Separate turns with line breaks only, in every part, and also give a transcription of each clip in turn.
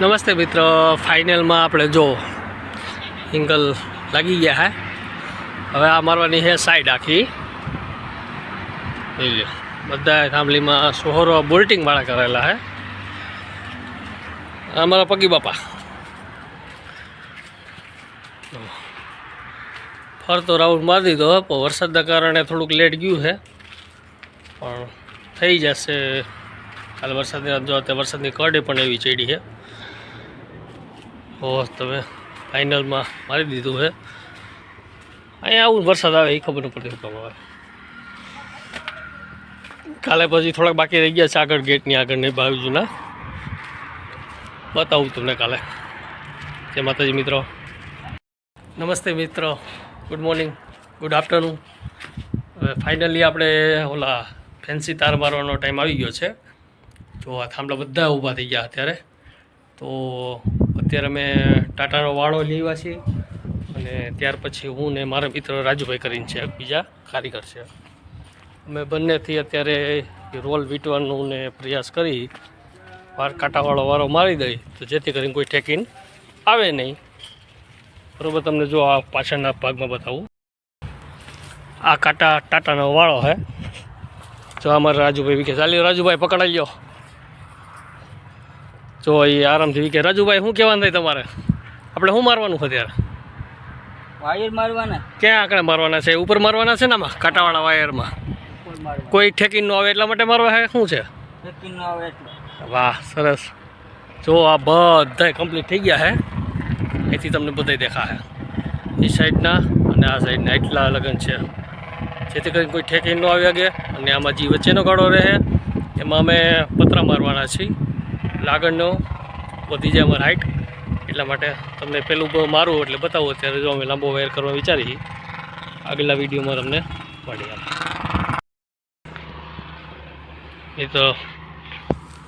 નમસ્તે મિત્રો, ફાઇનલમાં આપણે જો એંગલ લાગી ગયા હે. હવે આ મારવાની છે સાઈડ આખી. જોઈ લો, બધા થાંભલીમાં સોહરો બોલ્ટિંગવાળા કરેલા હે. અમારા પગી બાપા ફરતો રાઉન્ડ મારી દીધો. પણ વરસાદના કારણે થોડુંક લેટ ગયું છે, પણ થઈ જશે. કાલે વરસાદની જો અત્યારે વરસાદની કડે પણ એવી ચડી છે. તમે ફાઇનલમાં મારી દીધું છે. અહીંયા આવું વરસાદ આવે એ ખબર ન પડતી હુકમ આવે. કાલે પછી થોડાક બાકી રહી ગયા છે આગળ ગેટની આગળની બાજુના, બતાવું તમને કાલે. જય માતાજી મિત્રો, નમસ્તે મિત્રો, ગુડ મોર્નિંગ, ગુડ આફ્ટરનૂન. હવે ફાઇનલી આપણે ઓલા ફેન્સી તાર મારવાનો ટાઈમ આવી ગયો છે. જો આ થાંભલા બધા ઊભા થઈ ગયા અત્યારે. તો અત્યારે અમે ટાટાનો વાળો લેવા છીએ, અને ત્યાર પછી હું ને મારા મિત્ર રાજુભાઈ કરીને છે, બીજા કારીગર છે. અમે બંનેથી અત્યારે રોલ વીંટવાનું ને પ્રયાસ કરી કાંટાવાળો વારો મારી દઈ, તો જેથી કરીને કોઈ ઠેકીને આવે નહીં. બરાબર, તમને જો આ પાછળના ભાગમાં બતાવું. આ ટાટાનો વાળો છે. જો અમારા રાજુભાઈ વિકે ચાલ્યો. રાજુભાઈ પકડાઈ લો. જો એ આરામથી વિકે. રાજુભાઈ શું કહેવાનું થાય તમારે? આપણે શું મારવાનું છે ત્યારે?
વાયર મારવાના.
ક્યાં આંકડે મારવાના છે? ઉપર મારવાના છે ને આમાં કાંટાવાળા વાયરમાં? કોઈ ઠેકીન ન આવે એટલા માટે મારવા છે? શું છે?
ઠેકીન ન આવે એટલે.
વાહ, સરસ. જો આ બધા કમ્પ્લીટ થઈ ગયા છે. એથી તમને બધા દેખાશે એ સાઈડના અને આ સાઈડના એટલા લગન છે, જેથી કરીને કોઈ ઠેકીન ન આવી શકે. અને આમાં જે વચ્ચેનો ગાળો રહે એમાં અમે પતરા મારવાના છીએ. આગળનો વધી જાય અમારી હાઈટ, એટલા માટે તમને પેલું મારું એટલે બતાવું. અત્યારે જો અમે લાંબો વાયર કરવા વિચારીએ, આગળના વિડીયોમાં તમને મળી આવે. એ તો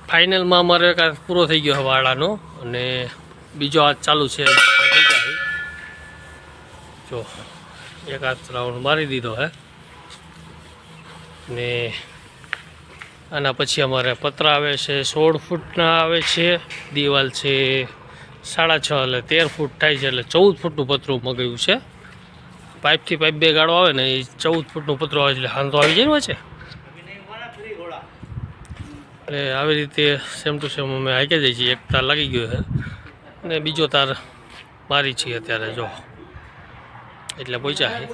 ફાઇનલમાં અમારે કાંઈ પૂરો થઈ ગયો વાળાનો, અને બીજો હાથ ચાલુ છે. જો એક હાથ રાઉન્ડ મારી દીધો હે, ને આના પછી અમારે પતરા આવે છે. 16 ફૂટના આવે છે. દિવાલ છે 6.5 એટલે 13 ફૂટ થાય છે, એટલે 14 ફૂટનું પતરું મગાવ્યું છે. પાઇપથી પાઇપ બે ગાળો આવે ને એ 14 ફૂટનું પતરું આવે છે, એટલે હાંધો આવી જાય છે. એટલે આવી રીતે સેમ ટુ સેમ અમે હાંકી જઈએ છીએ. એક તાર લાગી ગયો છે અને બીજો તાર મારી છીએ અત્યારે. જો એટલે પહોંચ્યા છે.